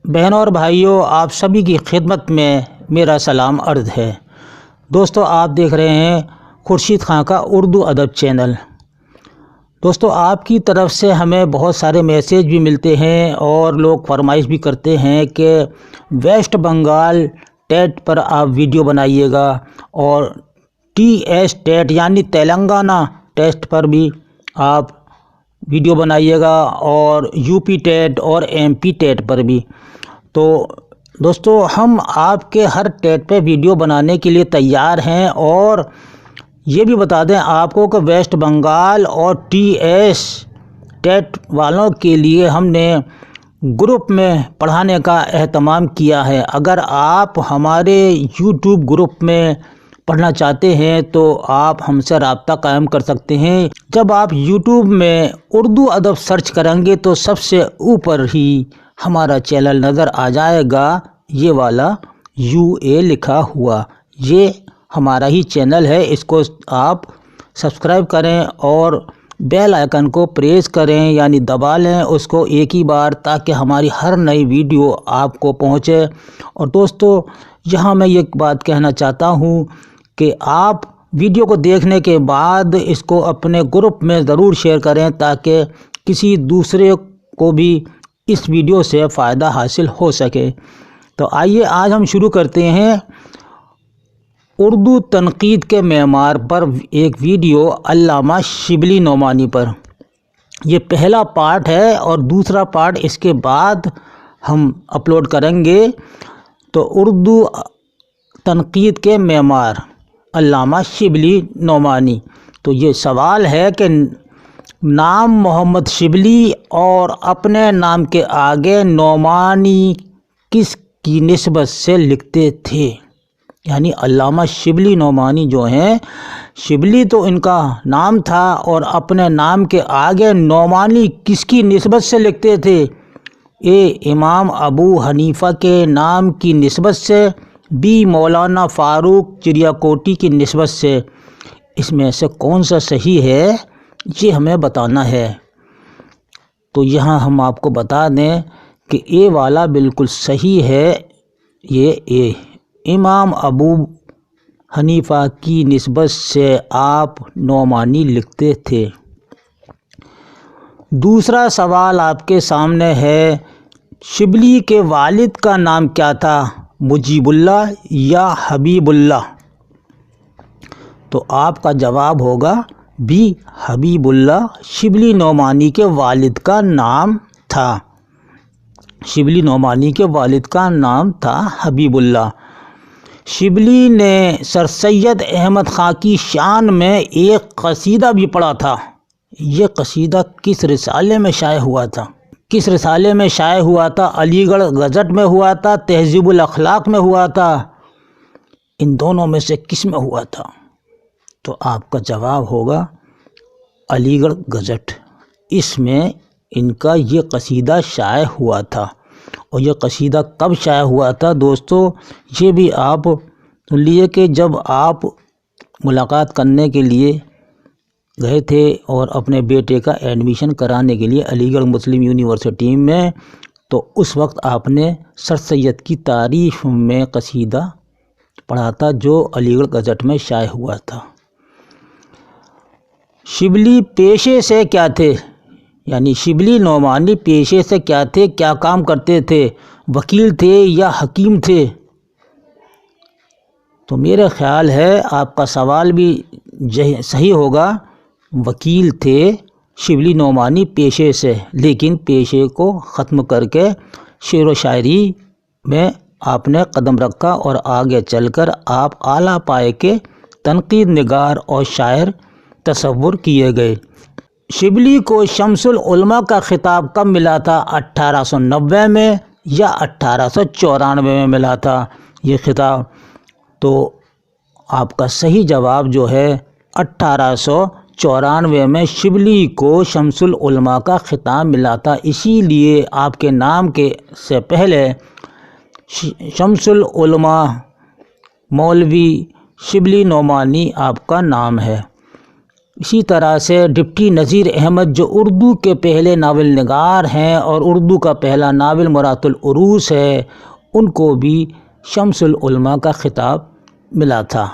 بہنوں اور بھائیوں، آپ سبھی کی خدمت میں میرا سلام عرض ہے۔ دوستو، آپ دیکھ رہے ہیں خورشید خان کا اردو ادب چینل۔ دوستو، آپ کی طرف سے ہمیں بہت سارے میسیج بھی ملتے ہیں اور لوگ فرمائش بھی کرتے ہیں کہ ویسٹ بنگال ٹیٹ پر آپ ویڈیو بنائیے گا اور TS ٹیٹ یعنی تلنگانہ ٹیسٹ پر بھی آپ ویڈیو بنائیے گا اور UP ٹیٹ اور MP ٹیٹ پر بھی۔ تو دوستو، ہم آپ کے ہر ٹیٹ پہ ویڈیو بنانے کے لیے تیار ہیں، اور یہ بھی بتا دیں آپ کو کہ ویسٹ بنگال اور TS ٹیٹ والوں کے لیے ہم نے گروپ میں پڑھانے کا اہتمام کیا ہے۔ اگر آپ ہمارے YouTube گروپ میں پڑھنا چاہتے ہیں تو آپ ہم سے رابطہ قائم کر سکتے ہیں۔ جب آپ YouTube میں اردو ادب سرچ کریں گے تو سب سے اوپر ہی ہمارا چینل نظر آ جائے گا، یہ والا UA لکھا ہوا، یہ ہمارا ہی چینل ہے۔ اس کو آپ سبسکرائب کریں اور بیل آئیکن کو پریس کریں یعنی دبا لیں اس کو ایک ہی بار، تاکہ ہماری ہر نئی ویڈیو آپ کو پہنچے۔ اور دوستو، یہاں میں یہ بات کہنا چاہتا ہوں کہ آپ ویڈیو کو دیکھنے کے بعد اس کو اپنے گروپ میں ضرور شیئر کریں تاکہ کسی دوسرے کو بھی اس ویڈیو سے فائدہ حاصل ہو سکے۔ تو آئیے آج ہم شروع کرتے ہیں اردو تنقید کے معیار پر ایک ویڈیو علامہ شبلی نعمانی پر۔ یہ پہلا پارٹ ہے اور دوسرا پارٹ اس کے بعد ہم اپلوڈ کریں گے۔ تو اردو تنقید کے معیار علامہ شبلی نعمانی۔ تو یہ سوال ہے کہ نام محمد شبلی اور اپنے نام کے آگے نعمانی کس کی نسبت سے لکھتے تھے؟ یعنی علامہ شبلی نعمانی جو ہیں، شبلی تو ان کا نام تھا اور اپنے نام کے آگے نعمانی کس کی نسبت سے لکھتے تھے؟ A امام ابو حنیفہ کے نام کی نسبت سے، B مولانا فاروق چڑیا کوٹی کی نسبت سے۔ اس میں سے کون سا صحیح ہے یہ ہمیں بتانا ہے۔ تو یہاں ہم آپ کو بتا دیں کہ A والا بالکل صحیح ہے، یہ A امام ابو حنیفہ کی نسبت سے آپ نعمانی لکھتے تھے۔ دوسرا سوال آپ کے سامنے ہے، شبلی کے والد کا نام کیا تھا؟ مجیب اللہ یا حبیب اللہ؟ تو آپ کا جواب ہوگا B حبیب اللہ۔ شبلی نعمانی کے والد کا نام تھا، شبلی نعمانی کے والد کا نام تھا حبیب اللہ۔ شبلی نے سر سید احمد خان کی شان میں ایک قصیدہ بھی پڑھا تھا۔ یہ قصیدہ کس رسالے میں شائع ہوا تھا؟ کس رسالے میں شائع ہوا تھا؟ علی گڑھ گزٹ میں ہوا تھا، تہذیب الاخلاق میں ہوا تھا، ان دونوں میں سے کس میں ہوا تھا؟ تو آپ کا جواب ہوگا علی گڑھ گزٹ۔ اس میں ان کا یہ قصیدہ شائع ہوا تھا۔ اور یہ قصیدہ کب شائع ہوا تھا دوستو؟ یہ بھی آپ سن لیے کہ جب آپ ملاقات کرنے کے لیے گئے تھے اور اپنے بیٹے کا ایڈمیشن کرانے کے لیے علی گڑھ مسلم یونیورسٹی میں، تو اس وقت آپ نے سر سید کی تعریف میں قصیدہ پڑھا تھا جو علی گڑھ گزٹ میں شائع ہوا تھا۔ شبلی پیشے سے کیا تھے؟ یعنی شبلی نعمانی پیشے سے کیا تھے، کیا کام کرتے تھے؟ وکیل تھے یا حکیم تھے؟ تو میرا خیال ہے آپ کا سوال بھی صحیح ہوگا، وکیل تھے شبلی نعمانی پیشے سے، لیکن پیشے کو ختم کر کے شعر و شاعری میں آپ نے قدم رکھا اور آگے چل کر آپ اعلیٰ پائے کے تنقید نگار اور شاعر تصور کیے گئے۔ شبلی کو شمس العلماء کا خطاب کب ملا تھا؟ 1890 میں یا 1894 میں ملا تھا یہ خطاب؟ تو آپ کا صحیح جواب جو ہے 1894 میں شبلی کو شمس العلماء کا خطاب ملا تھا۔ اسی لیے آپ کے نام کے سے پہلے شمس العلماء مولوی شبلی نعمانی آپ کا نام ہے۔ اسی طرح سے ڈپٹی نذیر احمد جو اردو کے پہلے ناول نگار ہیں اور اردو کا پہلا ناول مرات العروس ہے، ان کو بھی شمس العلماء کا خطاب ملا تھا۔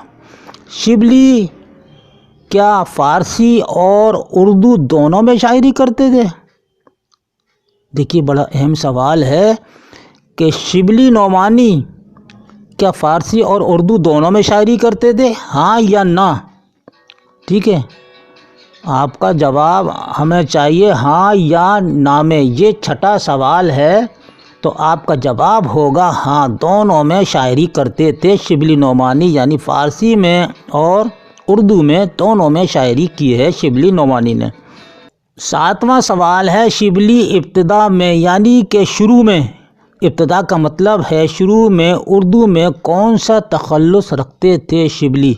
شبلی کیا فارسی اور اردو دونوں میں شاعری کرتے تھے؟ دیکھیے بڑا اہم سوال ہے کہ شبلی نعمانی کیا فارسی اور اردو دونوں میں شاعری کرتے تھے، ہاں یا نہ؟ ٹھیک ہے، آپ کا جواب ہمیں چاہیے ہاں یا نہ میں۔ یہ چھٹا سوال ہے تو آپ کا جواب ہوگا ہاں، دونوں میں شاعری کرتے تھے شبلی نعمانی، یعنی فارسی میں اور اردو میں دونوں میں شاعری کی ہے شبلی نعمانی نے۔ 7واں سوال ہے شبلی ابتدا میں یعنی کہ شروع میں، ابتدا کا مطلب ہے شروع میں، اردو میں کون سا تخلص رکھتے تھے شبلی؟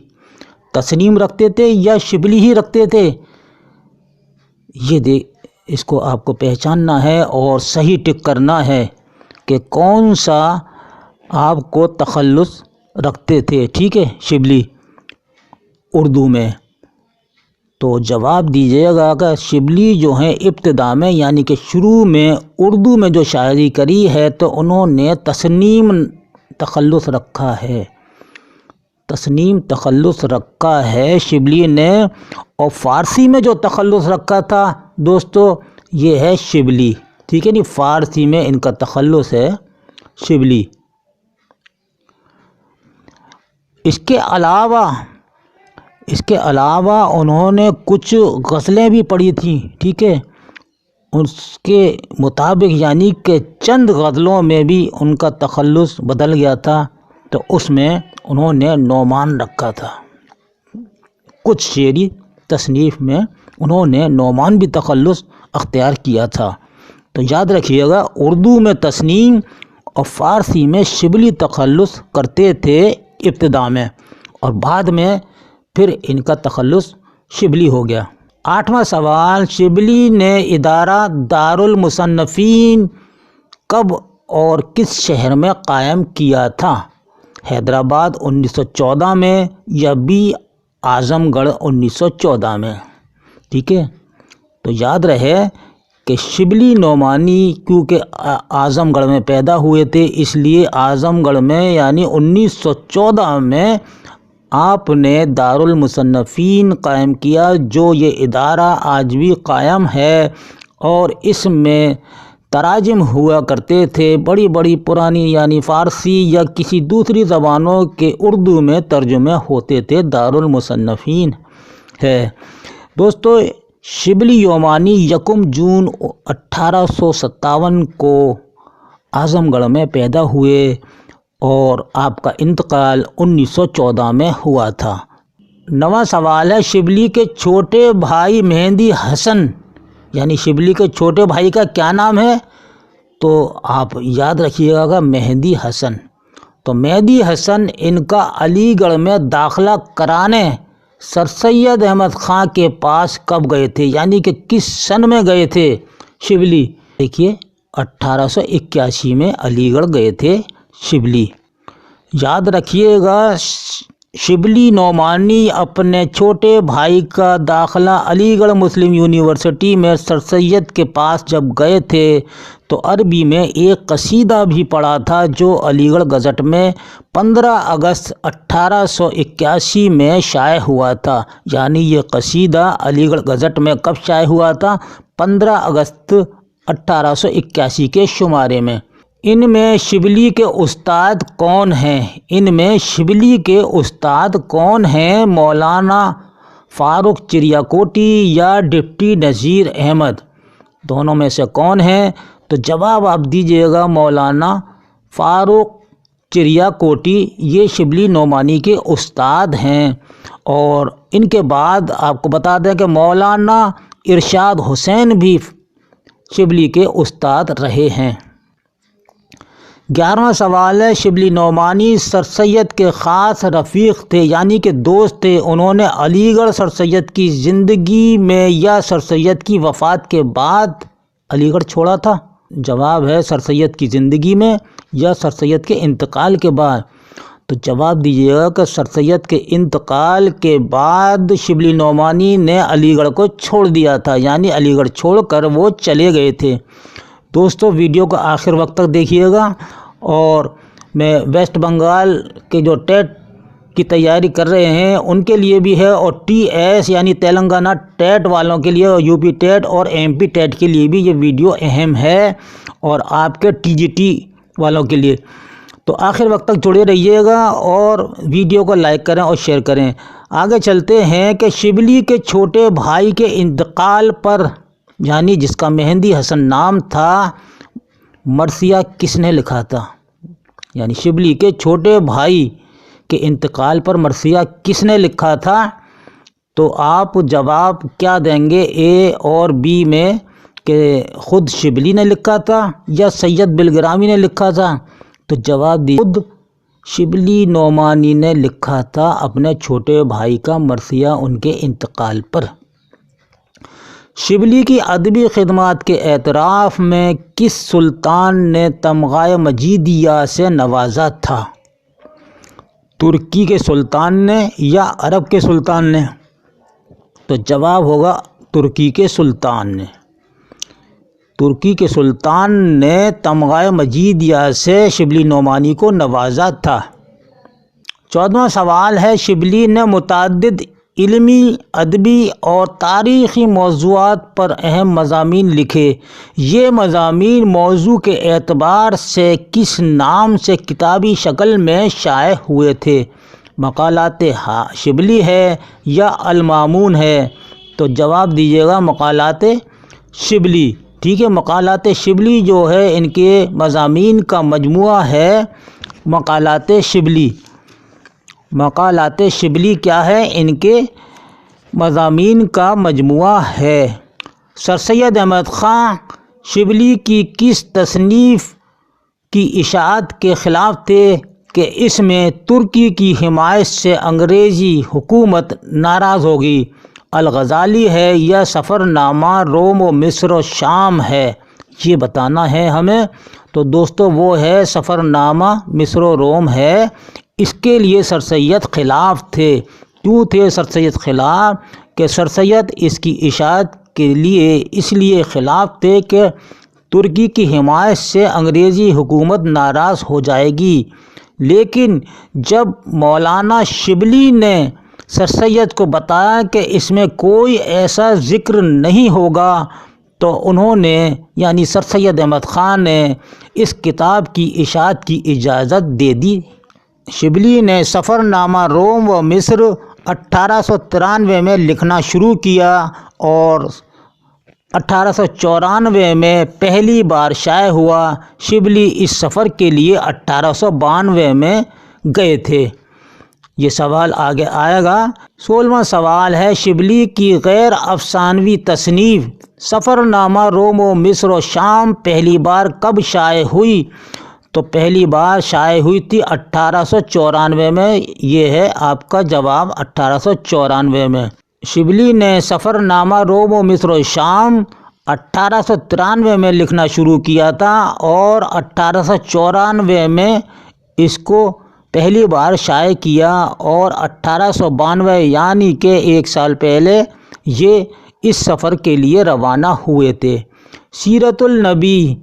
تسنیم رکھتے تھے یا شبلی ہی رکھتے تھے؟ یہ اس کو آپ کو پہچاننا ہے اور صحیح ٹک کرنا ہے کہ کون سا آپ کو تخلص رکھتے تھے، ٹھیک ہے، شبلی اردو میں۔ تو جواب دیجیے گا کہ شبلی جو ہیں ابتدا میں یعنی کہ شروع میں اردو میں جو شاعری کری ہے تو انہوں نے تسنیم تخلص رکھا ہے، تسنیم تخلص رکھا ہے شبلی نے۔ اور فارسی میں جو تخلص رکھا تھا دوستو یہ ہے شبلی، ٹھیک ہے نہیں، فارسی میں ان کا تخلص ہے شبلی۔ اس کے علاوہ انہوں نے کچھ غزلیں بھی پڑھی تھیں، ٹھیک ہے، اس کے مطابق یعنی کہ چند غزلوں میں بھی ان کا تخلص بدل گیا تھا، تو اس میں انہوں نے نعمان رکھا تھا۔ کچھ شعری تصنیف میں انہوں نے نعمان بھی تخلص اختیار کیا تھا۔ تو یاد رکھیے گا اردو میں تسنیم اور فارسی میں شبلی تخلص کرتے تھے ابتدا میں، اور بعد میں پھر ان کا تخلص شبلی ہو گیا۔ 8واں سوال شبلی نے ادارہ دارالمصنفین کب اور کس شہر میں قائم کیا تھا؟ حیدرآباد 1914 میں یا بی اعظم گڑھ 1914 میں؟ ٹھیک ہے، تو یاد رہے کہ شبلی نعمانی کیونکہ اعظم گڑھ میں پیدا ہوئے تھے، اس لیے اعظم گڑھ میں یعنی 1914 میں آپ نے دارالمصنفین قائم کیا، جو یہ ادارہ آج بھی قائم ہے، اور اس میں تراجم ہوا کرتے تھے، بڑی بڑی پرانی یعنی فارسی یا کسی دوسری زبانوں کے اردو میں ترجمے ہوتے تھے، دارالمصنفین ہے۔ دوستو شبلی نعمانی 1 جون 1857 کو اعظم گڑھ میں پیدا ہوئے اور آپ کا انتقال 1914 میں ہوا تھا۔ 9واں سوال ہے شبلی کے چھوٹے بھائی مہندی حسن یعنی شبلی کے چھوٹے بھائی کا کیا نام ہے؟ تو آپ یاد رکھیے گا مہندی حسن۔ تو مہندی حسن ان کا علی گڑھ میں داخلہ کرانے سر سید احمد خان کے پاس کب گئے تھے، یعنی کہ کس سن میں گئے تھے شبلی؟ دیکھیے 1881 میں علی گڑھ گئے تھے شبلی۔ یاد رکھیے گا شبلی نعمانی اپنے چھوٹے بھائی کا داخلہ علی گڑھ مسلم یونیورسٹی میں سر سید کے پاس جب گئے تھے تو عربی میں ایک قصیدہ بھی پڑھا تھا جو علی گڑھ گزٹ میں 15 اگست 1881 میں شائع ہوا تھا، یعنی یہ قصیدہ علی گڑھ گزٹ میں کب شائع ہوا تھا؟ 15 اگست 1881 کے شمارے میں۔ ان میں شبلی کے استاد کون ہیں؟ ان میں شبلی کے استاد کون ہیں؟ مولانا فاروق چریاکوٹی یا ڈپٹی نذیر احمد؟ دونوں میں سے کون ہیں؟ تو جواب آپ دیجیے گا مولانا فاروق چریاکوٹی، یہ شبلی نعمانی کے استاد ہیں۔ اور ان کے بعد آپ کو بتا دیں کہ مولانا ارشاد حسین بھی شبلی کے استاد رہے ہیں۔ 11واں سوال ہے شبلی نعمانی سر سید کے خاص رفیق تھے یعنی کہ دوست تھے، انہوں نے علی گڑھ سر سید کی زندگی میں یا سر سید کی وفات کے بعد علی گڑھ چھوڑا تھا؟ جواب ہے سر سید کی زندگی میں یا سر سید کے انتقال کے بعد۔ تو جواب دیجیے گا کہ سر سید کے انتقال کے بعد شبلی نعمانی نے علی گڑھ کو چھوڑ دیا تھا، یعنی علی گڑھ چھوڑ کر وہ چلے گئے تھے۔ دوستو ویڈیو کو آخر وقت تک دیکھیے گا، اور میں ویسٹ بنگال کے جو ٹیٹ کی تیاری کر رہے ہیں ان کے لیے بھی ہے، اور ٹی ایس یعنی تلنگانہ ٹیٹ والوں کے لیے، اور یو پی ٹیٹ اور ایم پی ٹیٹ کے لیے بھی یہ ویڈیو اہم ہے، اور آپ کے ٹی جی ٹی والوں کے لیے۔ تو آخر وقت تک جڑے رہیے گا اور ویڈیو کو لائک کریں اور شیئر کریں۔ آگے چلتے ہیں کہ شبلی کے چھوٹے بھائی کے انتقال پر، یعنی جس کا مہندی حسن نام تھا، مرثیہ کس نے لکھا تھا؟ یعنی شبلی کے چھوٹے بھائی کے انتقال پر مرثیہ کس نے لکھا تھا؟ تو آپ جواب کیا دیں گے اے اور بی میں، کہ خود شبلی نے لکھا تھا یا سید بلگرامی نے لکھا تھا؟ تو جواب دی خود شبلی نعمانی نے لکھا تھا اپنے چھوٹے بھائی کا مرثیہ ان کے انتقال پر۔ شبلی کی ادبی خدمات کے اعتراف میں کس سلطان نے تمغہ مجیدیہ سے نوازا تھا؟ ترکی کے سلطان نے یا عرب کے سلطان نے؟ تو جواب ہوگا ترکی کے سلطان نے۔ ترکی کے سلطان نے تمغہ مجیدیہ سے شبلی نعمانی کو نوازا تھا۔ 14واں سوال ہے، شبلی نے متعدد علمی، ادبی اور تاریخی موضوعات پر اہم مضامین لکھے۔ یہ مضامین موضوع کے اعتبار سے کس نام سے کتابی شکل میں شائع ہوئے تھے؟ مقالات شبلی ہے یا المامون ہے؟ تو جواب دیجیے گا مقالات شبلی۔ ٹھیک ہے، مقالات شبلی جو ہے ان کے مضامین کا مجموعہ ہے مقالات شبلی۔ مقالات شبلی کیا ہے؟ ان کے مضامین کا مجموعہ ہے۔ سر سید احمد خان شبلی کی کس تصنیف کی اشاعت کے خلاف تھے کہ اس میں ترکی کی حمایت سے انگریزی حکومت ناراض ہوگی؟ الغزالی ہے یا سفر نامہ روم و مصر و شام ہے؟ یہ بتانا ہے ہمیں۔ تو دوستو وہ ہے سفر نامہ مصر و روم ہے۔ اس کے لیے سر سید خلاف تھے۔ کیوں تھے سر سید خلاف؟ کہ سر سید اس کی اشاعت کے لیے اس لیے خلاف تھے کہ ترکی کی حمایت سے انگریزی حکومت ناراض ہو جائے گی۔ لیکن جب مولانا شبلی نے سر سید کو بتایا کہ اس میں کوئی ایسا ذکر نہیں ہوگا، تو انہوں نے یعنی سر سید احمد خان نے اس کتاب کی اشاعت کی اجازت دے دی۔ شبلی نے سفر نامہ روم و مصر 1893 میں لکھنا شروع کیا، اور 1894 میں پہلی بار شائع ہوا۔ شبلی اس سفر کے لیے 1892 میں گئے تھے۔ یہ سوال آگے آئے گا۔ 16واں سوال ہے، شبلی کی غیر افسانوی تصنیف سفر نامہ روم و مصر و شام پہلی بار کب شائع ہوئی؟ تو پہلی بار شائع ہوئی تھی 1894 میں۔ یہ ہے آپ کا جواب 1894 میں۔ شبلی نے سفر نامہ روم و مصر و شام 1893 میں لکھنا شروع کیا تھا، اور 1894 میں اس کو پہلی بار شائع کیا، اور 1892 یعنی کہ ایک سال پہلے یہ اس سفر کے لیے روانہ ہوئے تھے۔ سیرت النبی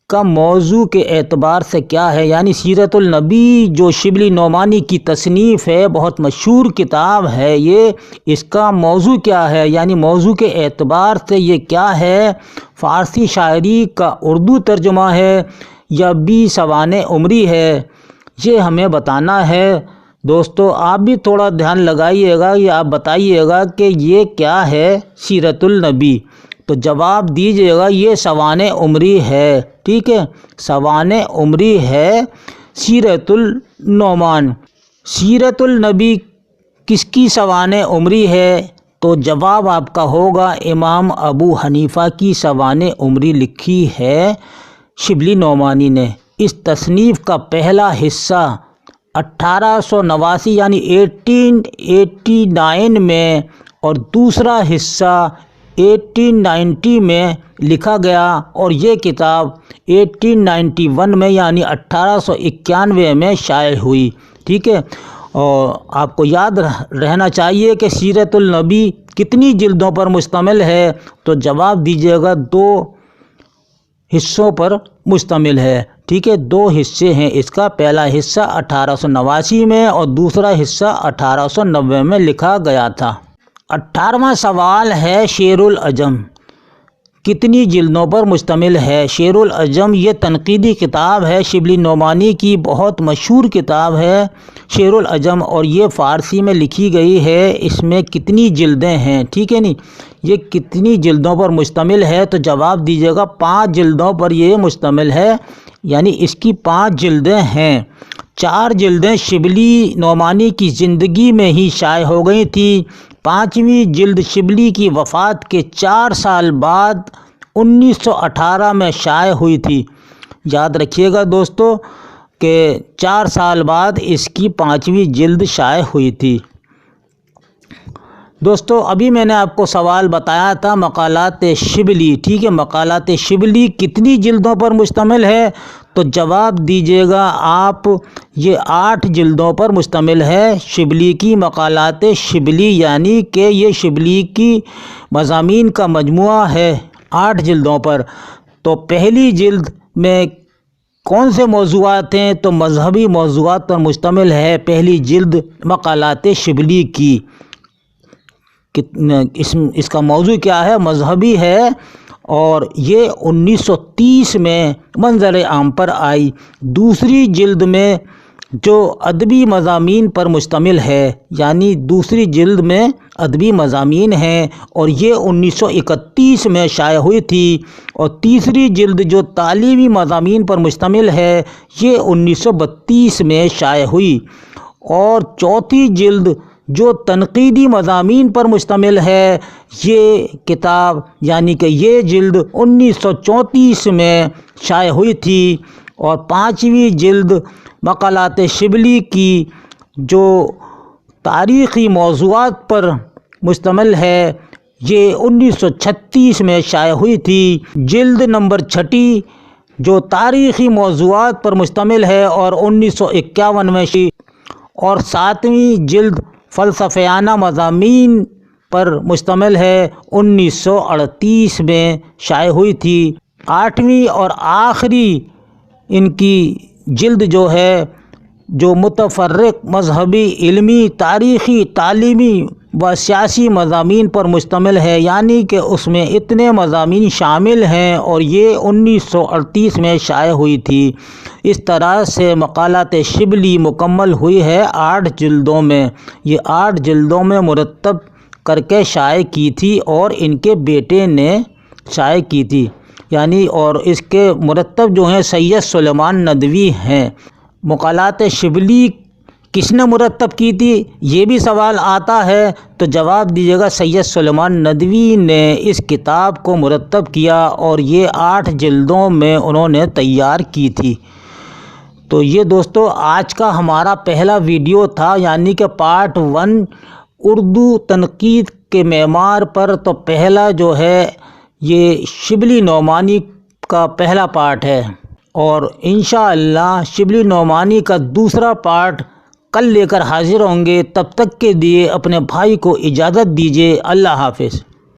کا موضوع کے اعتبار سے کیا ہے؟ یعنی سیرت النبی جو شبلی نعمانی کی تصنیف ہے، بہت مشہور کتاب ہے یہ، اس کا موضوع کیا ہے؟ یعنی موضوع کے اعتبار سے یہ کیا ہے؟ فارسی شاعری کا اردو ترجمہ ہے یا بی سوانح عمری ہے؟ یہ ہمیں بتانا ہے۔ دوستو آپ بھی تھوڑا دھیان لگائیے گا، یا آپ بتائیے گا کہ یہ کیا ہے سیرت النبی؟ تو جواب دیجیے گا یہ سوانح عمری ہے۔ ٹھیک ہے، سوانح عمری ہے سیرت النعمان۔ سیرت النبی کس کی سوانح عمری ہے؟ تو جواب آپ کا ہوگا امام ابو حنیفہ کی سوانح عمری لکھی ہے شبلی نعمانی نے۔ اس تصنیف کا پہلا حصہ 1889 یعنی 1889 میں، اور دوسرا حصہ 1890 میں لکھا گیا اور یہ کتاب 1891 میں یعنی 1891 میں شائع ہوئی، ٹھیک ہے۔ اور آپ کو یاد رہنا چاہیے کہ سیرت النبی کتنی جلدوں پر مشتمل ہے، تو جواب دیجیے گا 2 حصوں پر مشتمل ہے، ٹھیک ہے۔ 2 حصے ہیں اس کا، پہلا حصہ 1889 میں اور دوسرا حصہ 1890 میں لکھا گیا تھا۔ 18واں سوال ہے شعر العجم کتنی جلدوں پر مشتمل ہے؟ شعر العجم یہ تنقیدی کتاب ہے، شبلی نعمانی کی بہت مشہور کتاب ہے شعر العجم، اور یہ فارسی میں لکھی گئی ہے۔ اس میں کتنی جلدیں ہیں، ٹھیک ہے نہیں، یہ کتنی جلدوں پر مشتمل ہے؟ تو جواب دیجیے گا 5 جلدوں پر یہ مشتمل ہے، یعنی اس کی 5 جلدیں ہیں۔ 4 جلدیں شبلی نعمانی کی زندگی میں ہی شائع ہو گئی تھیں۔ 5ویں جلد شبلی کی وفات کے 4 سال بعد 1918 میں شائع ہوئی تھی۔ یاد رکھیے گا دوستو کہ 4 سال بعد اس کی 5ویں جلد شائع ہوئی تھی۔ دوستو ابھی میں نے آپ کو سوال بتایا تھا مقالات شبلی، ٹھیک ہے، مقالات شبلی کتنی جلدوں پر مشتمل ہے؟ تو جواب دیجیے گا آپ، یہ 8 جلدوں پر مشتمل ہے شبلی کی مقالات شبلی، یعنی کہ یہ شبلی کی مضامین کا مجموعہ ہے 8 جلدوں پر۔ تو پہلی جلد میں کون سے موضوعات ہیں؟ تو مذہبی موضوعات پر مشتمل ہے پہلی جلد مقالات شبلی کی۔ اس کا موضوع کیا ہے؟ مذہبی ہے، اور یہ 1930 میں منظر عام پر آئی۔ دوسری جلد میں جو ادبی مضامین پر مشتمل ہے، یعنی دوسری جلد میں ادبی مضامین ہیں، اور یہ 1931 میں شائع ہوئی تھی۔ اور تیسری جلد جو تعلیمی مضامین پر مشتمل ہے، یہ 1932 میں شائع ہوئی۔ اور چوتھی جلد جو تنقیدی مضامین پر مشتمل ہے، یہ کتاب یعنی کہ یہ جلد 1934 میں شائع ہوئی تھی۔ اور 5ویں جلد مقالات شبلی کی جو تاریخی موضوعات پر مشتمل ہے، یہ 1936 میں شائع ہوئی تھی۔ جلد نمبر 6 جو تاریخی موضوعات پر مشتمل ہے اور 1951 میں شائع، اور 7ویں جلد فلسفیانہ مضامین پر مشتمل ہے، 1938 میں شائع ہوئی تھی۔ 8ویں اور آخری ان کی جلد جو ہے، جو متفرق مذہبی، علمی، تاریخی، تعلیمی و سیاسی مضامین پر مشتمل ہے، یعنی کہ اس میں اتنے مضامین شامل ہیں، اور یہ 1938 میں شائع ہوئی تھی۔ اس طرح سے مقالات شبلی مکمل ہوئی ہے 8 جلدوں میں۔ یہ 8 جلدوں میں مرتب کر کے شائع کی تھی، اور ان کے بیٹے نے شائع کی تھی، یعنی اور اس کے مرتب جو ہیں سید سلیمان ندوی ہیں۔ مقالات شبلی کس نے مرتب کی تھی، یہ بھی سوال آتا ہے، تو جواب دیجیے گا سید سلیمان ندوی نے اس کتاب کو مرتب کیا، اور یہ 8 جلدوں میں انہوں نے تیار کی تھی۔ تو یہ دوستو آج کا ہمارا پہلا ویڈیو تھا، یعنی کہ پارٹ 1 اردو تنقید کے معمار پر۔ تو پہلا جو ہے یہ شبلی نعمانی کا پہلا پارٹ ہے، اور انشاءاللہ شبلی نعمانی کا دوسرا پارٹ کل لے کر حاضر ہوں گے۔ تب تک کے لیے اپنے بھائی کو اجازت دیجیے۔ اللہ حافظ۔